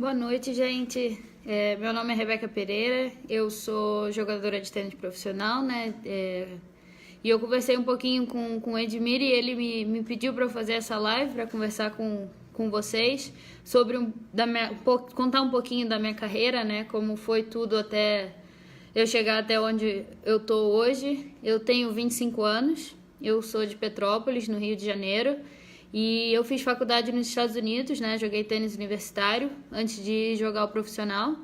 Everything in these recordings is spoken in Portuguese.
Boa noite, gente. Meu nome é Rebeca Pereira, eu sou jogadora de tênis profissional, né? E eu conversei um pouquinho com o Edmir e ele me pediu para eu fazer essa live para conversar com vocês sobre contar um pouquinho da minha carreira, né? Como foi tudo até eu chegar até onde eu tô hoje. Eu tenho 25 anos, eu sou de Petrópolis, no Rio de Janeiro. E eu fiz faculdade nos Estados Unidos, né? Joguei tênis universitário antes de jogar o profissional.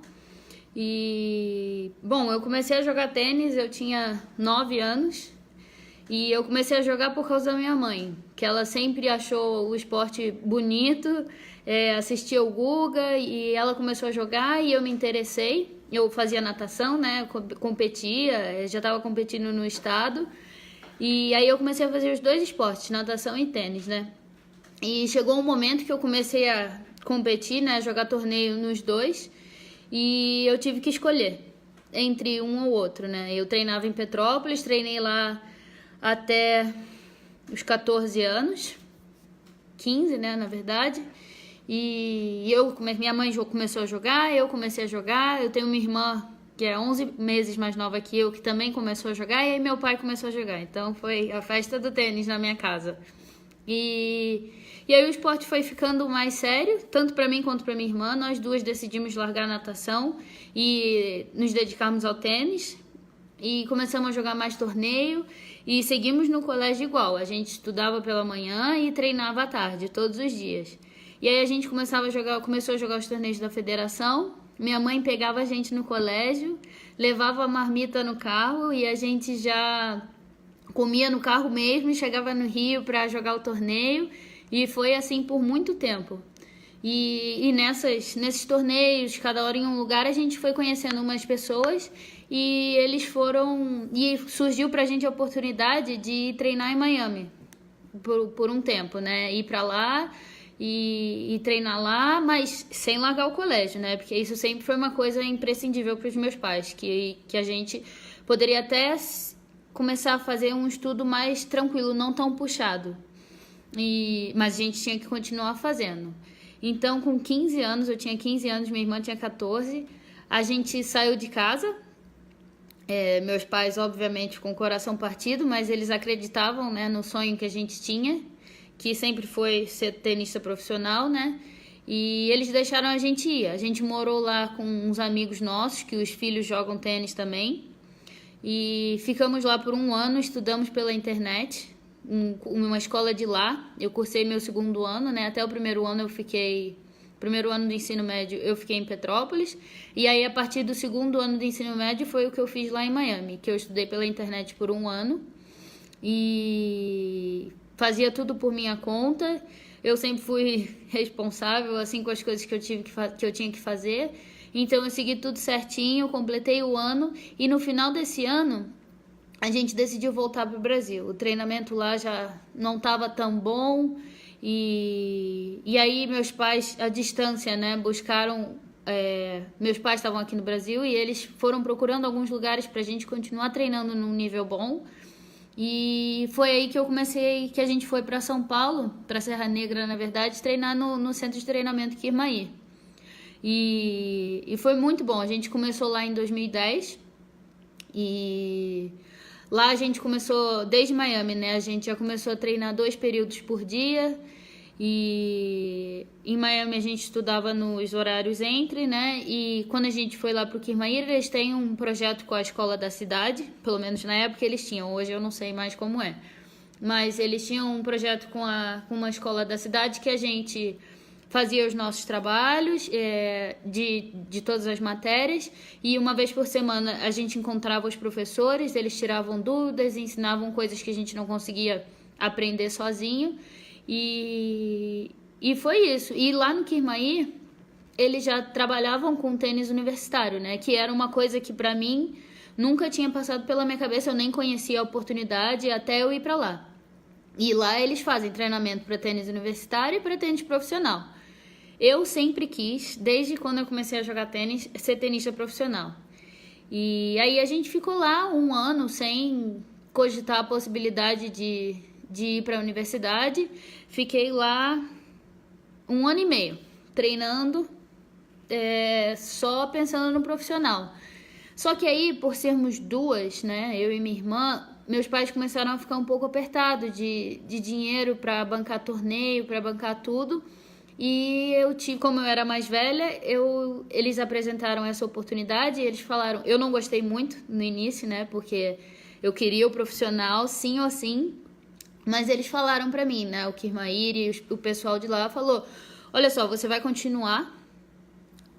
E, bom, eu comecei a jogar tênis, eu tinha 9 anos. E eu comecei a jogar por causa da minha mãe, que ela sempre achou o esporte bonito, assistia o Guga e ela começou a jogar e eu me interessei. Eu fazia natação, né? Competia, já estava competindo no estado. E aí eu comecei a fazer os dois esportes, natação e tênis, né? E chegou um momento que eu comecei a competir, né, jogar torneio nos dois, e eu tive que escolher entre um ou outro, né? Eu treinava em Petrópolis, treinei lá até os 14 anos, 15, né, na verdade. E minha mãe começou a jogar, eu comecei a jogar. Eu tenho uma irmã que é 11 meses mais nova que eu, que também começou a jogar, e aí meu pai começou a jogar. Então foi a festa do tênis na minha casa. E aí o esporte foi ficando mais sério, tanto para mim quanto para minha irmã. Nós duas decidimos largar a natação e nos dedicarmos ao tênis. E começamos a jogar mais torneio e seguimos no colégio igual. A gente estudava pela manhã e treinava à tarde, todos os dias. E aí a gente começou a jogar os torneios da federação. Minha mãe pegava a gente no colégio, levava a marmita no carro e a gente já comia no carro mesmo, chegava no Rio para jogar o torneio, e foi assim por muito tempo. E nesses torneios, cada hora em um lugar, a gente foi conhecendo umas pessoas e eles foram. E surgiu pra gente a oportunidade de treinar em Miami por um tempo, né? Ir pra lá e treinar lá, mas sem largar o colégio, né? Porque isso sempre foi uma coisa imprescindível para os meus pais, que a gente poderia até começar a fazer um estudo mais tranquilo, não tão puxado. Mas a gente tinha que continuar fazendo. Então, com 15 anos, eu tinha 15 anos, minha irmã tinha 14, a gente saiu de casa. Meus pais, obviamente, com o coração partido, mas eles acreditavam, né, no sonho que a gente tinha, que sempre foi ser tenista profissional, né? E eles deixaram a gente ir. A gente morou lá com uns amigos nossos, que os filhos jogam tênis também. E ficamos lá por um ano, estudamos pela internet, uma escola de lá. Eu cursei meu segundo ano, né? Até o primeiro ano primeiro ano do ensino médio eu fiquei em Petrópolis. E aí a partir do segundo ano do ensino médio foi o que eu fiz lá em Miami, que eu estudei pela internet por um ano. E fazia tudo por minha conta. Eu sempre fui responsável, assim, com as coisas que eu tinha que fazer. Então eu segui tudo certinho, completei o ano e no final desse ano a gente decidiu voltar para o Brasil. O treinamento lá já não estava tão bom e aí meus pais, à distância, né, buscaram... meus pais estavam aqui no Brasil e eles foram procurando alguns lugares para a gente continuar treinando num nível bom. E foi aí que a gente foi para São Paulo, para Serra Negra, na verdade, treinar no centro de treinamento Kirmaí. E foi muito bom. A gente começou lá em 2010 e lá a gente começou desde Miami, né? A gente já começou a treinar 2 períodos por dia e em Miami a gente estudava nos horários entre, né? E quando a gente foi lá pro Kirmaí, eles têm um projeto com a escola da cidade, pelo menos na época eles tinham, hoje eu não sei mais como é. Mas eles tinham um projeto com uma escola da cidade que a gente fazia os nossos trabalhos de todas as matérias e uma vez por semana a gente encontrava os professores, eles tiravam dúvidas, ensinavam coisas que a gente não conseguia aprender sozinho e foi isso. E lá no Kirmaí eles já trabalhavam com tênis universitário, né? Que era uma coisa que pra mim nunca tinha passado pela minha cabeça, eu nem conhecia a oportunidade até eu ir pra lá. E lá eles fazem treinamento para tênis universitário e para tênis profissional. Eu sempre quis, desde quando eu comecei a jogar tênis, ser tenista profissional. E aí a gente ficou lá um ano sem cogitar a possibilidade de ir para a universidade. Fiquei lá 1 ano e meio, treinando só pensando no profissional. Só que aí, por sermos duas, né, eu e minha irmã, meus pais começaram a ficar um pouco apertados de dinheiro para bancar torneio, para bancar tudo. E como eu era mais velha, eles apresentaram essa oportunidade e eles falaram, eu não gostei muito no início, né, porque eu queria o profissional, sim ou sim, mas eles falaram pra mim, né, o Kirmair e o pessoal de lá falou, olha só, você vai continuar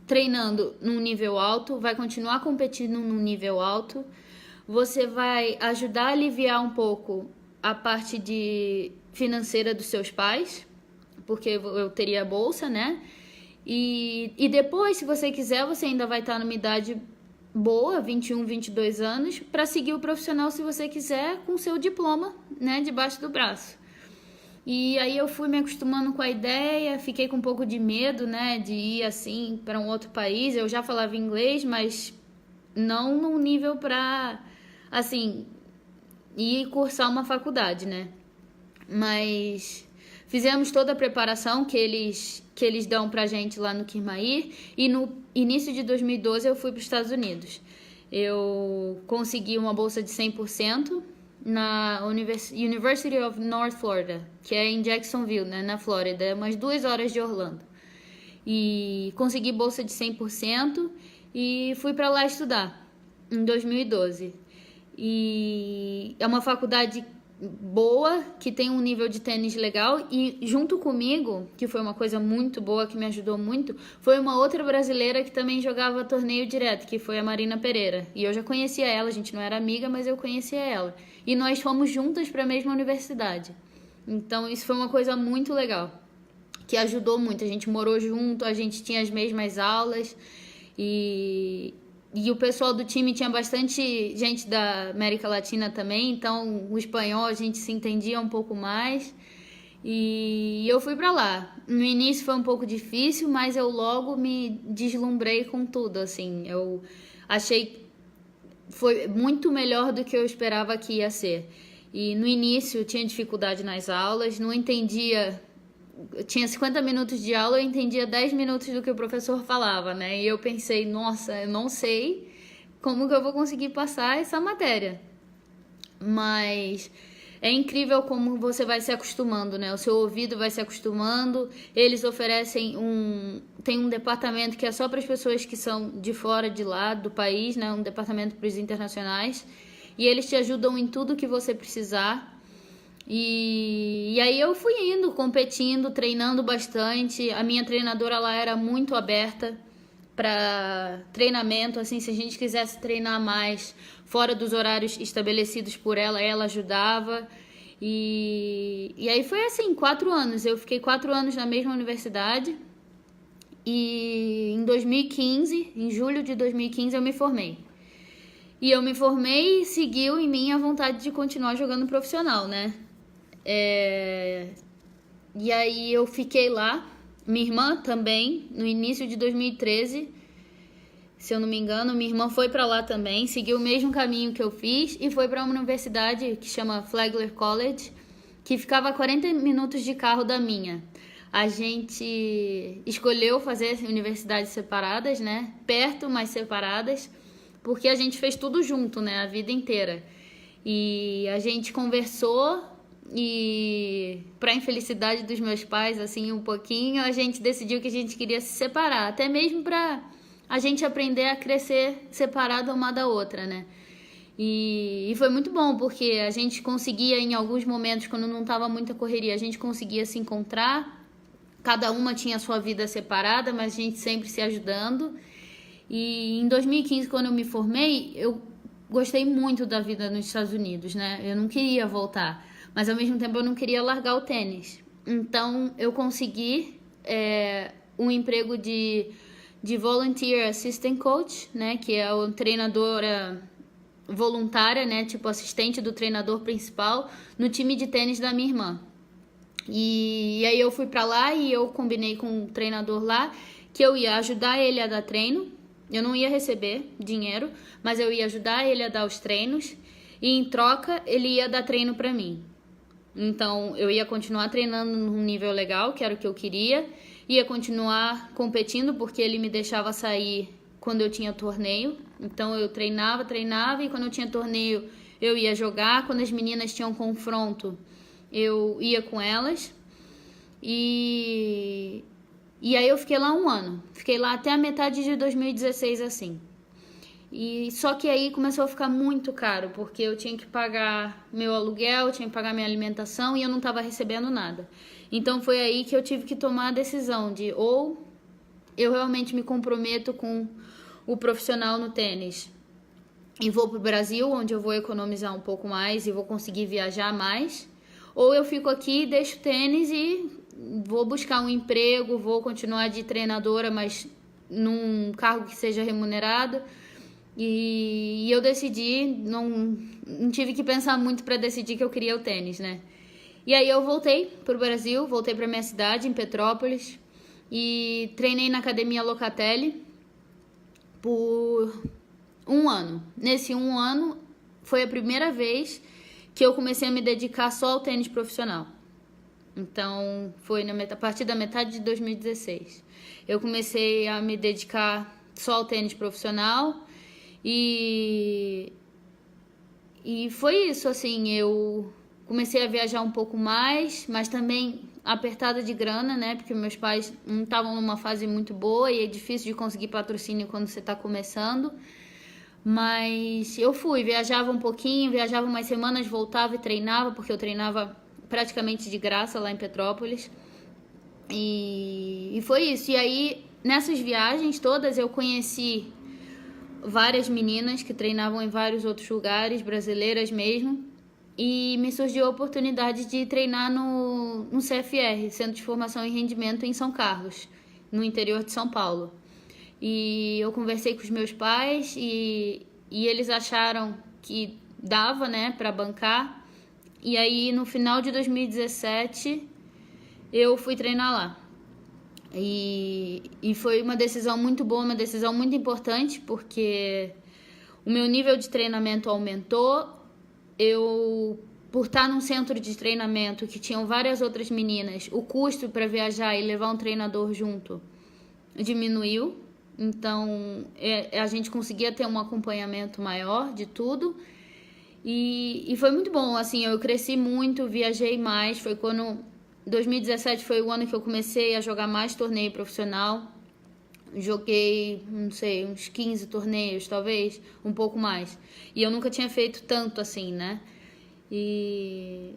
treinando num nível alto, vai continuar competindo num nível alto, você vai ajudar a aliviar um pouco a parte financeira dos seus pais, porque eu teria a bolsa, né? E depois, se você quiser, você ainda vai estar numa idade boa, 21, 22 anos, para seguir o profissional se você quiser, com seu diploma, né, debaixo do braço. E aí eu fui me acostumando com a ideia, fiquei com um pouco de medo, né, de ir assim para um outro país. Eu já falava inglês, mas não num nível para, assim, ir cursar uma faculdade, né? Mas fizemos toda a preparação que eles dão pra gente lá no Kirmair e no início de 2012 eu fui para os Estados Unidos. Eu consegui uma bolsa de 100% na University of North Florida, que é em Jacksonville, né, na Flórida, umas 2 horas de Orlando. E consegui bolsa de 100% e fui para lá estudar em 2012. E é uma faculdade boa, que tem um nível de tênis legal, e junto comigo, que foi uma coisa muito boa, que me ajudou muito, foi uma outra brasileira que também jogava torneio direto, que foi a Marina Pereira, e eu já conhecia ela, a gente não era amiga, mas eu conhecia ela, e nós fomos juntas para a mesma universidade, então isso foi uma coisa muito legal, que ajudou muito, a gente morou junto, a gente tinha as mesmas aulas, e o pessoal do time tinha bastante gente da América Latina também, então o espanhol a gente se entendia um pouco mais. E eu fui pra lá. No início foi um pouco difícil, mas eu logo me deslumbrei com tudo, assim. Eu achei foi muito melhor do que eu esperava que ia ser. E no início eu tinha dificuldade nas aulas, não entendia. Eu tinha 50 minutos de aula, eu entendia 10 minutos do que o professor falava, né? E eu pensei, nossa, eu não sei como que eu vou conseguir passar essa matéria. Mas é incrível como você vai se acostumando, né? O seu ouvido vai se acostumando. Eles oferecem tem um departamento que é só para as pessoas que são de fora de lá do país, né? Um departamento para os internacionais. E eles te ajudam em tudo que você precisar. E aí eu fui indo, competindo, treinando bastante. A minha treinadora lá era muito aberta para treinamento, assim, se a gente quisesse treinar mais fora dos horários estabelecidos por ela, ela ajudava. E aí foi assim, 4 anos. Eu fiquei 4 anos na mesma universidade. E em 2015, em julho de 2015, eu me formei. E eu me formei e seguiu em mim a vontade de continuar jogando profissional, né? E aí eu fiquei lá, minha irmã também, no início de 2013, se eu não me engano, minha irmã foi pra lá também, seguiu o mesmo caminho que eu fiz e foi pra uma universidade que chama Flagler College, que ficava a 40 minutos de carro da minha. A gente escolheu fazer universidades separadas, né? Perto, mas separadas, porque a gente fez tudo junto, né? A vida inteira. E a gente conversou. E para infelicidade dos meus pais, assim, um pouquinho, a gente decidiu que a gente queria se separar, até mesmo para a gente aprender a crescer separada uma da outra, né? E foi muito bom, porque a gente conseguia, em alguns momentos, quando não estava muita correria, a gente conseguia se encontrar, cada uma tinha a sua vida separada, mas a gente sempre se ajudando. E em 2015, quando eu me formei, eu gostei muito da vida nos Estados Unidos, né? Eu não queria voltar. Mas ao mesmo tempo eu não queria largar o tênis. Então eu consegui um emprego de Volunteer Assistant Coach, né? Que é uma treinadora voluntária, né? Tipo assistente do treinador principal no time de tênis da minha irmã. E aí eu fui pra lá e eu combinei com o treinador lá que eu ia ajudar ele a dar treino. Eu não ia receber dinheiro, mas eu ia ajudar ele a dar os treinos. E em troca ele ia dar treino pra mim. Então, eu ia continuar treinando num nível legal, que era o que eu queria, ia continuar competindo, porque ele me deixava sair quando eu tinha torneio. Então eu treinava, e quando eu tinha torneio eu ia jogar. Quando as meninas tinham confronto, eu ia com elas. E aí eu fiquei lá 1 ano. Fiquei lá até a metade de 2016, assim. E só que aí começou a ficar muito caro, porque eu tinha que pagar meu aluguel, tinha que pagar minha alimentação e eu não estava recebendo nada. Então foi aí que eu tive que tomar a decisão de ou eu realmente me comprometo com o profissional no tênis e vou pro Brasil, onde eu vou economizar um pouco mais e vou conseguir viajar mais, ou eu fico aqui, deixo o tênis e vou buscar um emprego, vou continuar de treinadora, mas num cargo que seja remunerado. E eu decidi, não tive que pensar muito para decidir que eu queria o tênis, né? E aí eu voltei pro Brasil, voltei para minha cidade, em Petrópolis, e treinei na Academia Locatelli por 1 ano. Nesse 1 ano foi a primeira vez que eu comecei a me dedicar só ao tênis profissional. Então foi a partir da metade de 2016. Eu comecei a me dedicar só ao tênis profissional e foi isso, assim, eu comecei a viajar um pouco mais, mas também apertada de grana, né? Porque meus pais não estavam numa fase muito boa e é difícil de conseguir patrocínio quando você está começando. Mas eu viajava um pouquinho, viajava umas semanas, voltava e treinava, porque eu treinava praticamente de graça lá em Petrópolis. E foi isso. E aí, nessas viagens todas, eu conheci várias meninas que treinavam em vários outros lugares, brasileiras mesmo. E me surgiu a oportunidade de treinar no CFR, Centro de Formação e Rendimento, em São Carlos, no interior de São Paulo. E eu conversei com os meus pais e eles acharam que dava, né, para bancar. E aí, no final de 2017, eu fui treinar lá. E foi uma decisão muito boa, uma decisão muito importante, porque o meu nível de treinamento aumentou. Eu, por estar num centro de treinamento que tinham várias outras meninas, o custo para viajar e levar um treinador junto diminuiu. Então, a gente conseguia ter um acompanhamento maior de tudo. E foi muito bom, assim, eu cresci muito, viajei mais. Foi quando 2017 foi o ano que eu comecei a jogar mais torneio profissional. Joguei, não sei, uns 15 torneios, talvez, um pouco mais. E eu nunca tinha feito tanto assim, né? E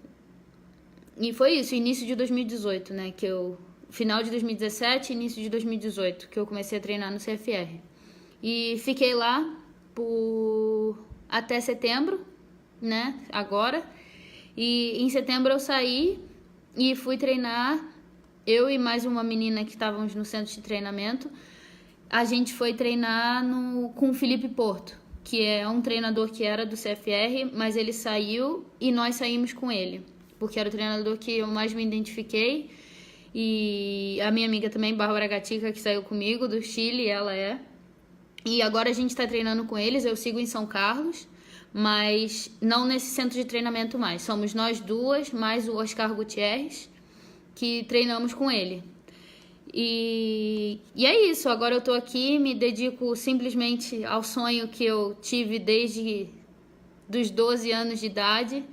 foi isso, início de 2018, né? Final de 2017 início de 2018, que eu comecei a treinar no CFR. E fiquei lá até setembro, né? Agora. E em setembro eu saí e fui treinar. Eu e mais uma menina que estávamos no centro de treinamento. A gente foi treinar com o Felipe Porto, que é um treinador que era do CFR, mas ele saiu e nós saímos com ele, porque era o treinador que eu mais me identifiquei. E a minha amiga também, Bárbara Gatica, que saiu comigo do Chile, ela é. E agora a gente está treinando com eles, eu sigo em São Carlos, mas não nesse centro de treinamento mais. Somos nós duas, mais o Oscar Gutierrez, que treinamos com ele. E é isso, agora eu tô aqui, me dedico simplesmente ao sonho que eu tive desde dos 12 anos de idade.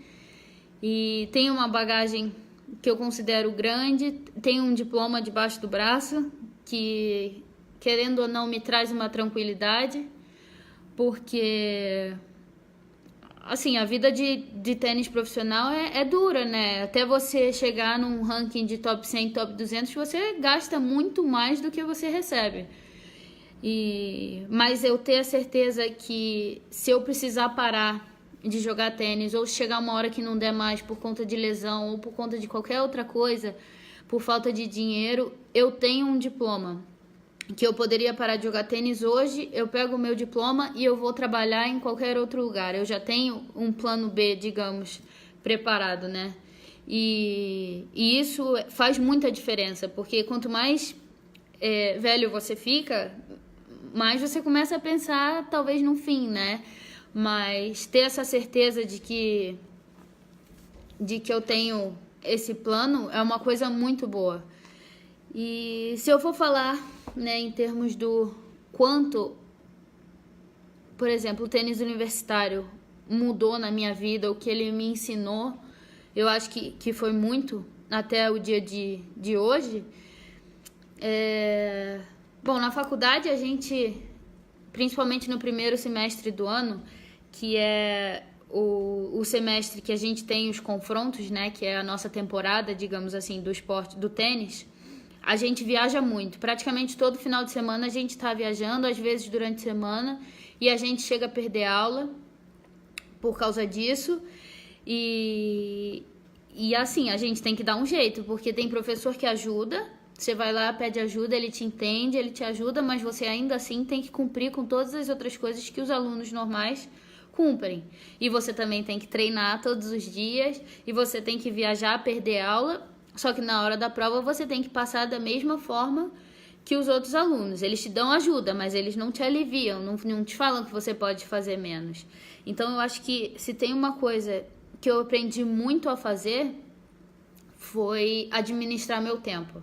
E tenho uma bagagem que eu considero grande, tenho um diploma debaixo do braço, que, querendo ou não, me traz uma tranquilidade, porque, assim, a vida de tênis profissional é dura, né? Até você chegar num ranking de top 100, top 200, você gasta muito mais do que você recebe. Mas eu ter a certeza que se eu precisar parar de jogar tênis, ou chegar uma hora que não der mais por conta de lesão, ou por conta de qualquer outra coisa, por falta de dinheiro, eu tenho um diploma. Que eu poderia parar de jogar tênis hoje, eu pego o meu diploma e eu vou trabalhar em qualquer outro lugar. Eu já tenho um plano B, digamos, preparado, né? E isso faz muita diferença, porque quanto mais velho você fica, mais você começa a pensar, talvez, no fim, né? Mas ter essa certeza de que eu tenho esse plano é uma coisa muito boa. E se eu for falar, né, em termos do quanto, por exemplo, o tênis universitário mudou na minha vida, o que ele me ensinou, eu acho que foi muito até o dia de hoje. Bom, na faculdade a gente, principalmente no primeiro semestre do ano, que é o semestre que a gente tem os confrontos, né, que é a nossa temporada, digamos assim, do esporte, do tênis, a gente viaja muito. Praticamente todo final de semana a gente está viajando, às vezes durante a semana, e a gente chega a perder aula por causa disso. E assim, a gente tem que dar um jeito, porque tem professor que ajuda, você vai lá, pede ajuda, ele te entende, ele te ajuda, mas você ainda assim tem que cumprir com todas as outras coisas que os alunos normais cumprem. E você também tem que treinar todos os dias, e você tem que viajar, perder aula, só que na hora da prova você tem que passar da mesma forma que os outros alunos. Eles te dão ajuda, mas eles não te aliviam, não te falam que você pode fazer menos. Então eu acho que se tem uma coisa que eu aprendi muito a fazer, foi administrar meu tempo.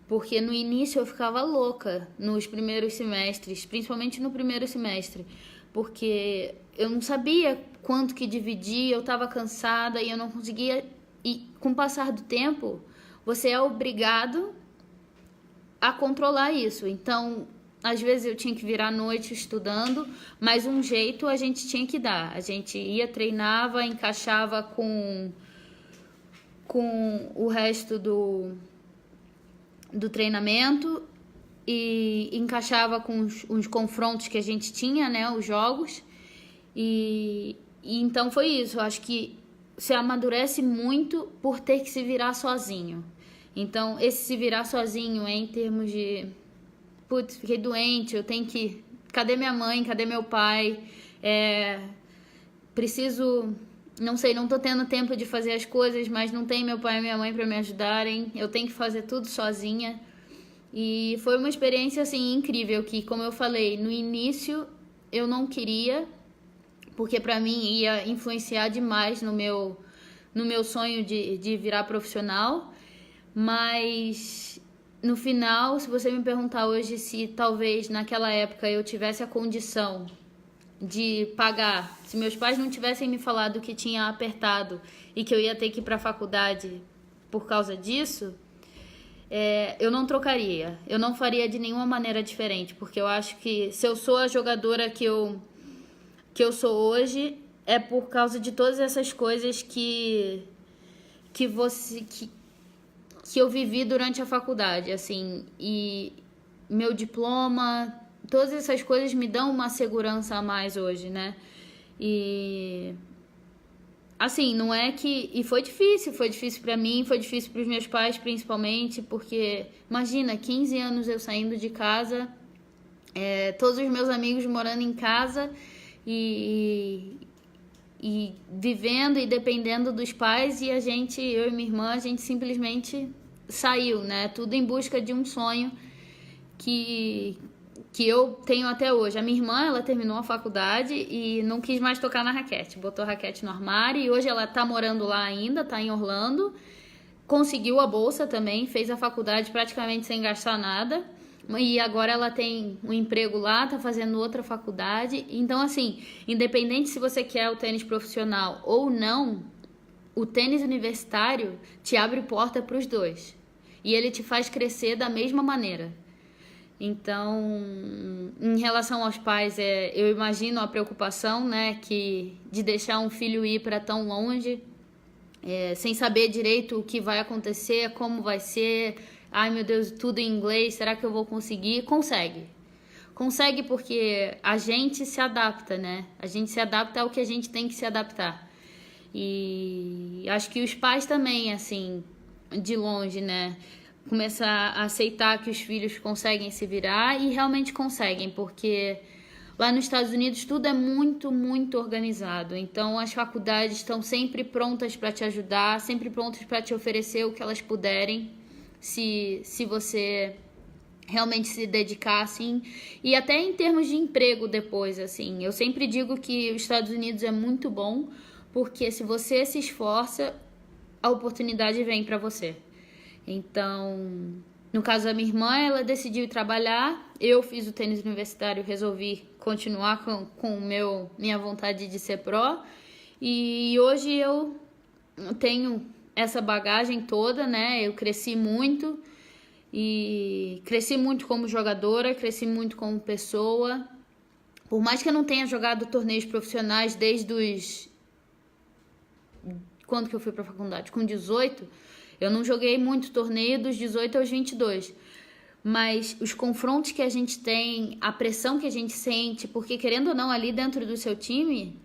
Porque no início eu ficava louca nos primeiros semestres, principalmente no primeiro semestre, porque eu não sabia quanto que dividir, eu estava cansada e eu não conseguia. E com o passar do tempo, você é obrigado a controlar isso. Então, às vezes eu tinha que virar à noite estudando, mas um jeito a gente tinha que dar. A gente ia, treinava, encaixava com o resto do treinamento e encaixava com os confrontos que a gente tinha, né, os jogos. E então foi isso. Eu acho que se amadurece muito por ter que se virar sozinho. Então, esse se virar sozinho é em termos de... Putz, fiquei doente, eu tenho que... Cadê minha mãe? Cadê meu pai? Preciso... Não sei, não tô tendo tempo de fazer as coisas, mas não tem meu pai e minha mãe para me ajudarem. Eu tenho que fazer tudo sozinha. E foi uma experiência, assim, incrível, que, como eu falei, no início eu não queria, porque para mim ia influenciar demais no meu sonho de virar profissional. Mas no final, se você me perguntar hoje se talvez naquela época eu tivesse a condição de pagar, se meus pais não tivessem me falado que tinha apertado e que eu ia ter que ir para a faculdade por causa disso, eu não trocaria, eu não faria de nenhuma maneira diferente, porque eu acho que se eu sou a jogadora que eu sou hoje, é por causa de todas essas coisas que eu vivi durante a faculdade, assim, e meu diploma, todas essas coisas me dão uma segurança a mais hoje, né? E assim, não é que... E foi difícil pra mim, foi difícil pros meus pais, principalmente, porque imagina, 15 anos eu saindo de casa, todos os meus amigos morando em casa e vivendo e dependendo dos pais, e eu e minha irmã, a gente simplesmente saiu, né? Tudo em busca de um sonho que eu tenho até hoje. A minha irmã, ela terminou a faculdade e não quis mais tocar na raquete, botou a raquete no armário, e hoje ela tá morando lá ainda, tá em Orlando, conseguiu a bolsa também, fez a faculdade praticamente sem gastar nada, e agora ela tem um emprego lá, tá fazendo outra faculdade. Então, assim, independente se você quer o tênis profissional ou não, o tênis universitário te abre porta para os dois. E ele te faz crescer da mesma maneira. Então, em relação aos pais, eu imagino a preocupação, né, de deixar um filho ir para tão longe, sem saber direito o que vai acontecer, como vai ser. Ai, meu Deus, tudo em inglês, será que eu vou conseguir? Consegue. Consegue porque a gente se adapta, né? A gente se adapta ao que a gente tem que se adaptar. E acho que os pais também, assim, de longe, né? Começar a aceitar que os filhos conseguem se virar, e realmente conseguem, porque lá nos Estados Unidos tudo é muito, muito organizado. Então as faculdades estão sempre prontas para te ajudar, sempre prontas para te oferecer o que elas puderem, se você realmente se dedicar, assim. E até em termos de emprego depois, assim. Eu sempre digo que os Estados Unidos é muito bom, porque se você se esforça, a oportunidade vem para você. Então, no caso da minha irmã, ela decidiu ir trabalhar, eu fiz o tênis universitário, resolvi continuar com minha vontade de ser pró, e hoje eu tenho essa bagagem toda, né? Eu cresci muito, e cresci muito como jogadora, cresci muito como pessoa. Por mais que eu não tenha jogado torneios profissionais desde os... Quando que eu fui pra faculdade? Com 18, eu não joguei muito torneio dos 18 aos 22. Mas os confrontos que a gente tem, a pressão que a gente sente, porque querendo ou não, ali dentro do seu time,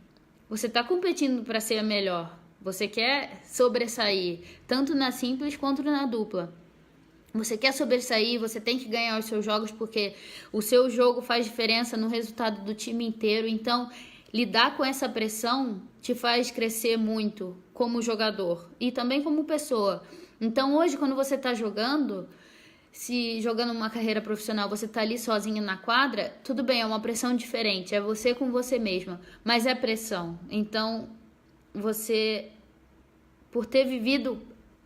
você tá competindo para ser a melhor. Você quer sobressair, tanto na simples quanto na dupla. Você quer sobressair, você tem que ganhar os seus jogos, porque o seu jogo faz diferença no resultado do time inteiro. Então, lidar com essa pressão te faz crescer muito como jogador e também como pessoa. Então, hoje, quando você está jogando, se jogando uma carreira profissional, você tá ali sozinho na quadra, tudo bem, é uma pressão diferente, é você com você mesma, mas é pressão. Então, você, por ter vivido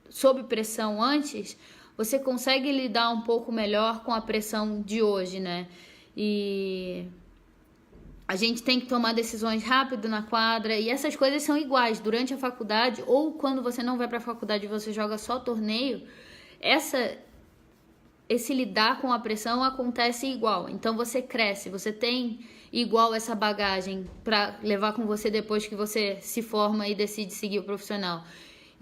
sob pressão antes, você consegue lidar um pouco melhor com a pressão de hoje, né? E a gente tem que tomar decisões rápido na quadra, e essas coisas são iguais durante a faculdade, ou quando você não vai pra faculdade e você joga só torneio, esse lidar com a pressão acontece igual. Então você cresce, você tem igual essa bagagem para levar com você depois que você se forma e decide seguir o profissional.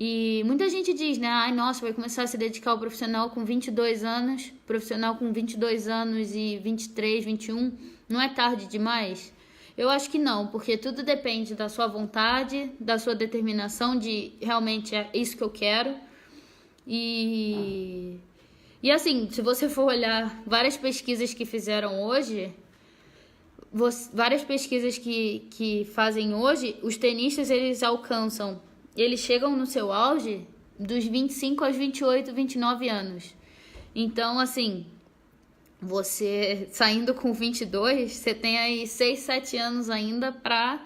E muita gente diz, né? Ai, nossa, vai começar a se dedicar ao profissional com 22 anos. Profissional com 22 anos e 23, 21. Não é tarde demais? Eu acho que não, porque tudo depende da sua vontade, da sua determinação de realmente é isso que eu quero. E assim, se você for olhar várias pesquisas que fizeram hoje, várias pesquisas que fazem hoje, os tenistas eles chegam no seu auge dos 25 aos 28, 29 anos. Então, assim, você saindo com 22, você tem aí 6, 7 anos ainda pra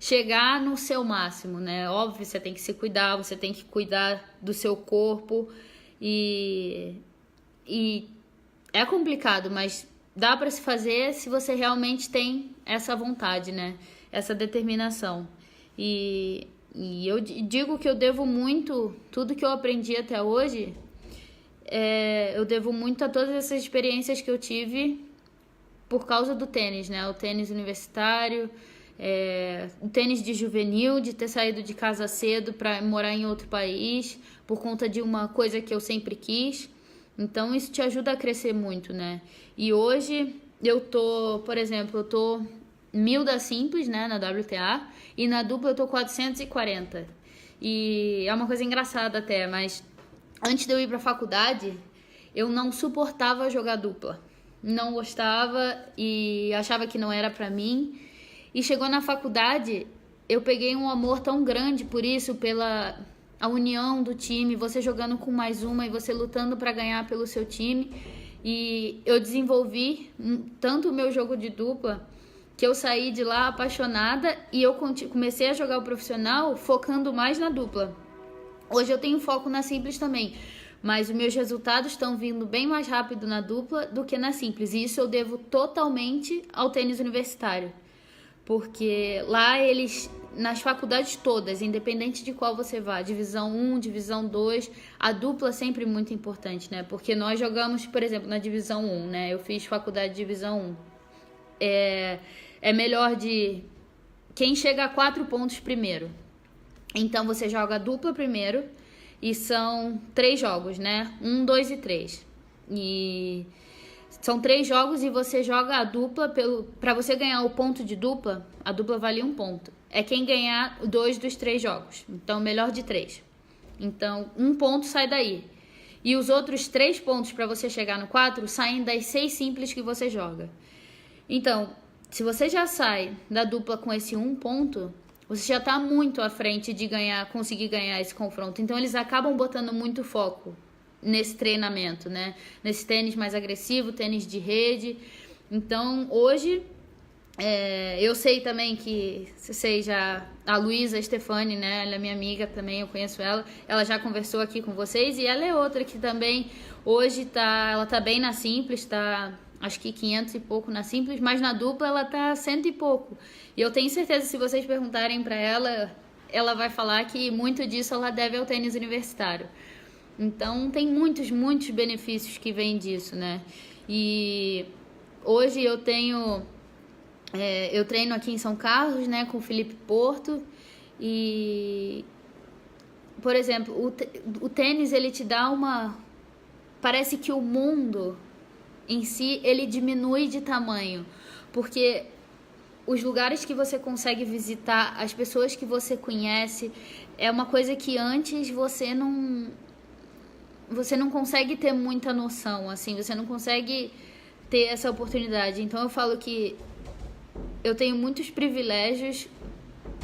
chegar no seu máximo, né? Óbvio, você tem que se cuidar, você tem que cuidar do seu corpo e é complicado, mas dá pra se fazer se você realmente tem essa vontade, né? Essa determinação. E eu digo que eu devo muito, tudo que eu aprendi até hoje, eu devo muito a todas essas experiências que eu tive por causa do tênis, né? O tênis universitário, o tênis de juvenil, de ter saído de casa cedo para morar em outro país, por conta de uma coisa que eu sempre quis. Então, isso te ajuda a crescer muito, né? E hoje, por exemplo, eu tô 1000 da simples, né, na WTA, e na dupla eu tô 440. E é uma coisa engraçada até, mas antes de eu ir pra faculdade, eu não suportava jogar dupla. Não gostava e achava que não era pra mim. E chegou na faculdade, eu peguei um amor tão grande por isso, pela a união do time, você jogando com mais uma e você lutando para ganhar pelo seu time. E eu desenvolvi tanto o meu jogo de dupla que eu saí de lá apaixonada e eu comecei a jogar o profissional focando mais na dupla. Hoje eu tenho foco na simples também, mas os meus resultados estão vindo bem mais rápido na dupla do que na simples. E isso eu devo totalmente ao tênis universitário. Porque lá nas faculdades todas, independente de qual você vá, divisão 1, divisão 2, a dupla é sempre muito importante, né? Porque nós jogamos, por exemplo, na divisão 1, né? Eu fiz faculdade de divisão 1. É melhor de quem chega a 4 pontos primeiro. Então você joga a dupla primeiro e são 3 jogos, né? 1, 2 e 3. E são 3 jogos e você joga a dupla para você ganhar o ponto de dupla, a dupla vale 1 ponto. É quem ganhar 2 dos 3 jogos. Então, melhor de 3. Então, 1 ponto sai daí. E os outros 3 pontos para você chegar no 4 saem das 6 simples que você joga. Então, se você já sai da dupla com esse 1 ponto, você já está muito à frente de conseguir ganhar esse confronto. Então, eles acabam botando muito foco nesse treinamento, né? Nesse tênis mais agressivo, tênis de rede. Então, hoje, eu sei também que vocês já a Luísa Stefani, né? Ela é minha amiga também, eu conheço ela. Ela já conversou aqui com vocês e ela é outra que também hoje ela tá bem na Simples, tá acho que 500 e pouco na Simples, mas na dupla ela tá 100 e pouco. E eu tenho certeza, se vocês perguntarem para ela, ela vai falar que muito disso ela deve ao tênis universitário. Então tem muitos, muitos benefícios que vêm disso, né? E hoje eu treino aqui em São Carlos, né, com o Felipe Porto. E, por exemplo, o tênis, ele te dá parece que o mundo em si, ele diminui de tamanho, porque os lugares que você consegue visitar, as pessoas que você conhece, é uma coisa que antes você não consegue ter muita noção, assim, você não consegue ter essa oportunidade. Então eu falo que eu tenho muitos privilégios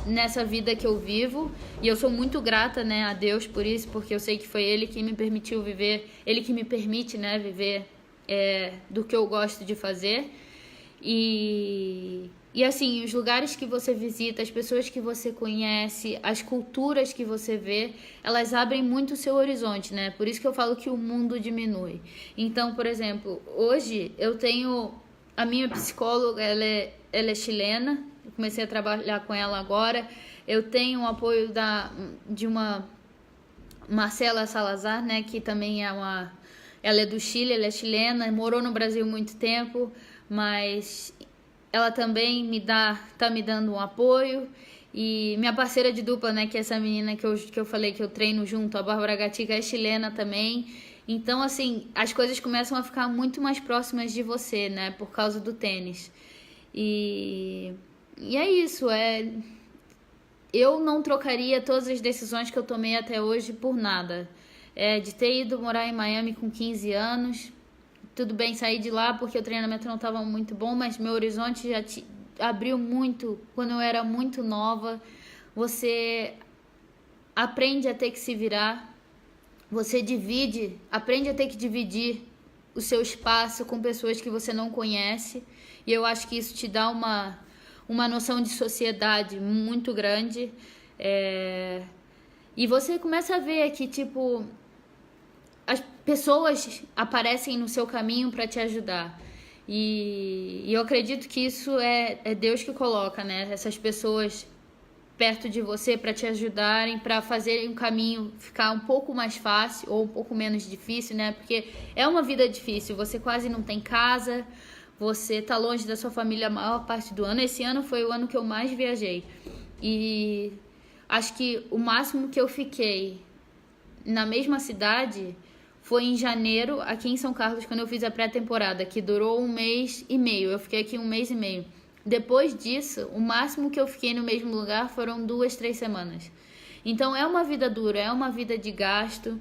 nessa vida que eu vivo e eu sou muito grata, né, a Deus por isso, porque eu sei que foi Ele que me permitiu viver, Ele que me permite, né, viver do que eu gosto de fazer. E assim, os lugares que você visita, as pessoas que você conhece, as culturas que você vê, elas abrem muito o seu horizonte, né? Por isso que eu falo que o mundo diminui. Então, por exemplo, hoje eu tenho a minha psicóloga, ela é chilena, eu comecei a trabalhar com ela agora. Eu tenho o apoio de uma Marcela Salazar, né, que também ela é do Chile, ela é chilena, morou no Brasil muito tempo, mas ela também tá me dando um apoio. E minha parceira de dupla, né, que é essa menina que eu falei que eu treino junto, a Bárbara Gatica, é chilena também. Então, assim, as coisas começam a ficar muito mais próximas de você, né, por causa do tênis. E é isso, eu não trocaria todas as decisões que eu tomei até hoje por nada. De ter ido morar em Miami com 15 anos, tudo bem, saí de lá porque o treinamento não estava muito bom, mas meu horizonte já abriu muito quando eu era muito nova. Você aprende a ter que se virar, você aprende a ter que dividir o seu espaço com pessoas que você não conhece, e eu acho que isso te dá uma noção de sociedade muito grande. E você começa a ver que, tipo, as pessoas aparecem no seu caminho para te ajudar. E eu acredito que isso é Deus que coloca, né? Essas pessoas perto de você para te ajudarem, para fazerem o caminho ficar um pouco mais fácil ou um pouco menos difícil, né? Porque é uma vida difícil, você quase não tem casa, você tá longe da sua família a maior parte do ano. Esse ano foi o ano que eu mais viajei. E acho que o máximo que eu fiquei na mesma cidade foi em janeiro, aqui em São Carlos, quando eu fiz a pré-temporada, que durou 1 mês e meio. Eu fiquei aqui 1 mês e meio. Depois disso, o máximo que eu fiquei no mesmo lugar foram 2, 3 semanas. Então é uma vida dura, é uma vida de gasto,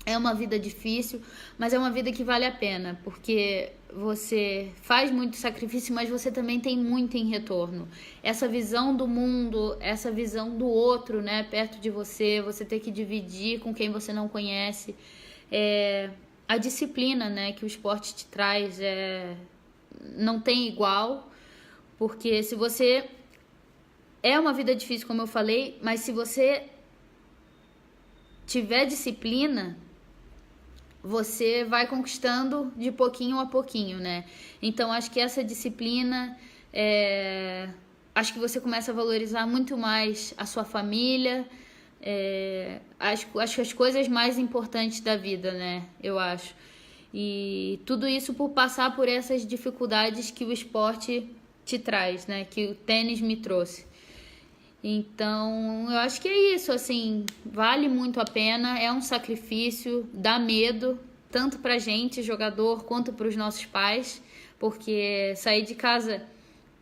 é uma vida difícil, mas é uma vida que vale a pena, porque você faz muito sacrifício, mas você também tem muito em retorno. Essa visão do mundo, essa visão do outro, né, perto de você ter que dividir com quem você não conhece. A disciplina, né, que o esporte te traz não tem igual, porque se você... É uma vida difícil, como eu falei, mas se você tiver disciplina, você vai conquistando de pouquinho a pouquinho, né? Então, acho que essa disciplina, acho que você começa a valorizar muito mais a sua família, acho que as coisas mais importantes da vida, né? Eu acho. E tudo isso por passar por essas dificuldades que o esporte te traz, né? Que o tênis me trouxe. Então, eu acho que é isso, assim, vale muito a pena, é um sacrifício, dá medo, tanto pra gente, jogador, quanto pros nossos pais, porque sair de casa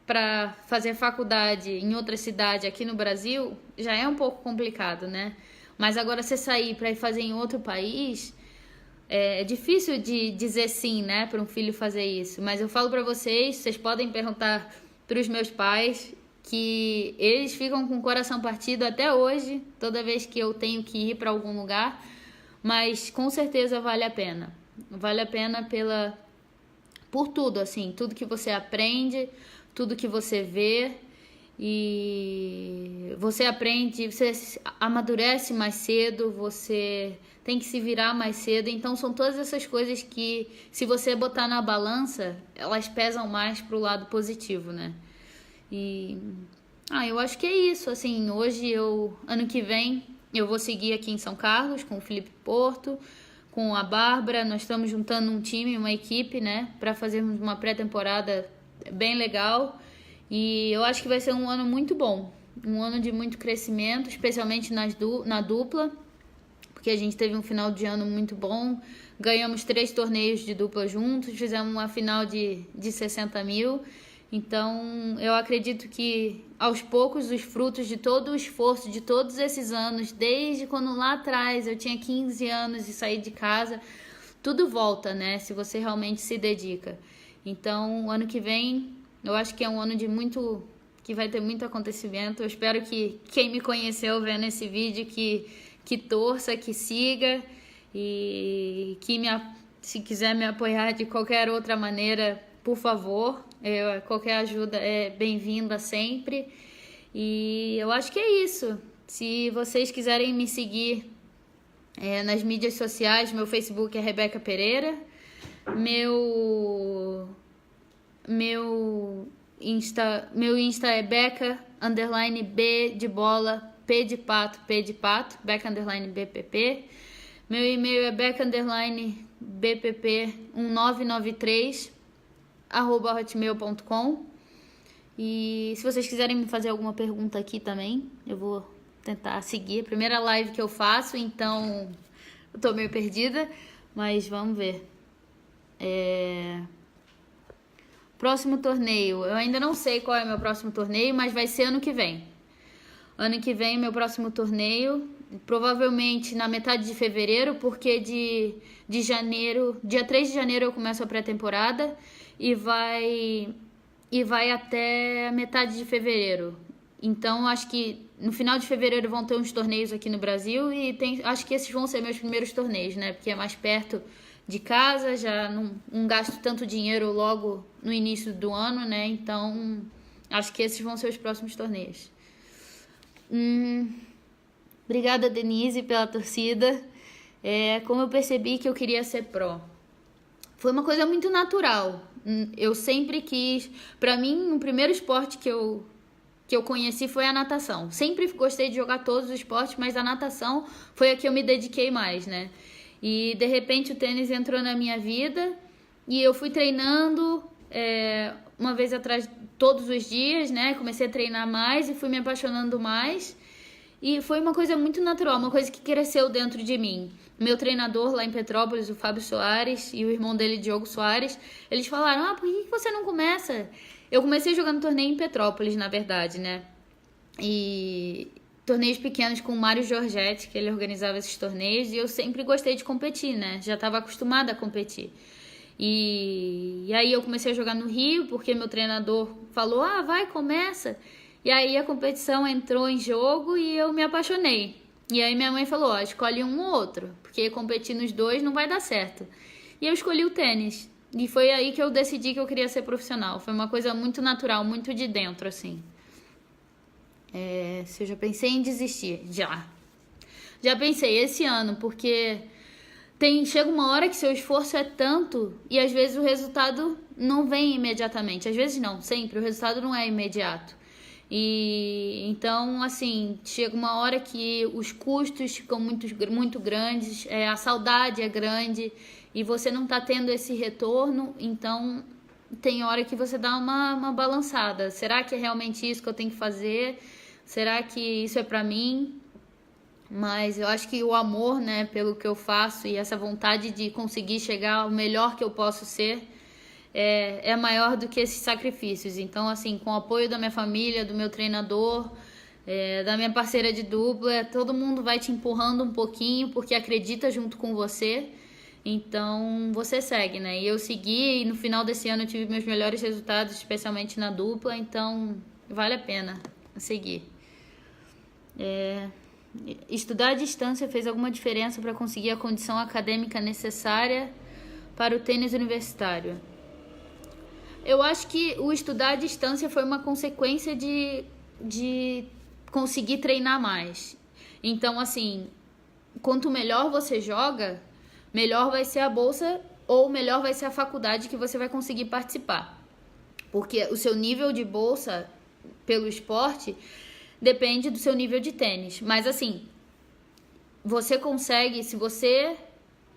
para fazer faculdade em outra cidade aqui no Brasil já é um pouco complicado, né? Mas agora você sair para ir fazer em outro país, é difícil de dizer sim, né, para um filho fazer isso. Mas eu falo para vocês podem perguntar para os meus pais, que eles ficam com o coração partido até hoje, toda vez que eu tenho que ir para algum lugar, mas com certeza vale a pena. Vale a pena por tudo, assim, tudo que você aprende, tudo que você vê, e você aprende, você amadurece mais cedo, você tem que se virar mais cedo. Então são todas essas coisas que, se você botar na balança, elas pesam mais pro lado positivo, né? E eu acho que é isso. Assim, hoje ano que vem eu vou seguir aqui em São Carlos com o Felipe Porto, com a Bárbara. Nós estamos juntando um time, uma equipe, né, para fazermos uma pré-temporada bem legal. E eu acho que vai ser um ano muito bom, um ano de muito crescimento, especialmente na dupla, porque a gente teve um final de ano muito bom, ganhamos 3 torneios de dupla juntos, fizemos uma final de 60 mil. Então eu acredito que aos poucos os frutos de todo o esforço de todos esses anos, desde quando lá atrás eu tinha 15 anos e saí de casa, tudo volta, né, se você realmente se dedica. Então o ano que vem eu acho que é um ano que vai ter muito acontecimento. Eu espero que quem me conheceu vendo esse vídeo que torça, que siga e que se quiser me apoiar de qualquer outra maneira, por favor, qualquer ajuda é bem-vinda sempre. E eu acho que é isso. Se vocês quiserem me seguir nas mídias sociais, meu Facebook é Rebeca Pereira, meu Insta é Beca _ B de bola, P de pato, Beca _ BPP. Meu e-mail é Beca _ BPP 1993 @hotmail.com. E se vocês quiserem me fazer alguma pergunta aqui também, eu vou tentar seguir. Primeira live que eu faço, então eu tô meio perdida, mas vamos ver. Próximo torneio, eu ainda não sei qual é o meu próximo torneio, mas vai ser ano que vem. Ano que vem, meu próximo torneio, provavelmente na metade de fevereiro, porque de janeiro, dia 3 de janeiro eu começo a pré-temporada e vai até a metade de fevereiro. Então, acho que no final de fevereiro vão ter uns torneios aqui no Brasil e acho que esses vão ser meus primeiros torneios, né? Porque é mais perto de casa, já não gasto tanto dinheiro logo no início do ano, né? Então, acho que esses vão ser os próximos torneios. Obrigada, Denise, pela torcida. Como eu percebi que eu queria ser pró. Foi uma coisa muito natural. Eu sempre quis... Pra mim, o primeiro esporte que eu conheci foi a natação. Sempre gostei de jogar todos os esportes, mas a natação foi a que eu me dediquei mais, né? E, de repente, o tênis entrou na minha vida e eu fui treinando uma vez atrás todos os dias, né? Comecei a treinar mais e fui me apaixonando mais. E foi uma coisa muito natural, uma coisa que cresceu dentro de mim. Meu treinador lá em Petrópolis, o Fábio Soares, e o irmão dele, Diogo Soares, eles falaram, por que você não começa? Eu comecei jogando torneio em Petrópolis, na verdade, né? E torneios pequenos com o Mário Giorgetti, que ele organizava esses torneios, e eu sempre gostei de competir, né? Já estava acostumada a competir. E aí eu comecei a jogar no Rio, porque meu treinador falou, vai, começa. E aí a competição entrou em jogo e eu me apaixonei. E aí minha mãe falou, escolhe um ou outro, porque competir nos dois não vai dar certo. E eu escolhi o tênis. E foi aí que eu decidi que eu queria ser profissional. Foi uma coisa muito natural, muito de dentro, assim. Se eu já pensei em desistir, já pensei esse ano, porque chega uma hora que seu esforço é tanto e às vezes o resultado não vem imediatamente, às vezes não, sempre, o resultado não é imediato. E então, assim, chega uma hora que os custos ficam muito grandes, a saudade é grande e você não tá tendo esse retorno, então tem hora que você dá uma balançada. Será que é realmente isso que eu tenho que fazer? Será que isso é pra mim? Mas eu acho que o amor, né, pelo que eu faço e essa vontade de conseguir chegar ao melhor que eu posso ser é maior do que esses sacrifícios. Então, assim, com o apoio da minha família, do meu treinador, da minha parceira de dupla, todo mundo vai te empurrando um pouquinho porque acredita junto com você. Então, você segue, né? E eu segui e no final desse ano eu tive meus melhores resultados, especialmente na dupla. Então, vale a pena seguir. Estudar à distância fez alguma diferença para conseguir a condição acadêmica necessária para o tênis universitário? Eu acho que o estudar à distância foi uma consequência de de conseguir treinar mais. Então, assim, quanto melhor você joga, melhor vai ser a bolsa ou melhor vai ser a faculdade que você vai conseguir participar. Porque o seu nível de bolsa pelo esporte depende do seu nível de tênis. Mas, assim, você consegue, se você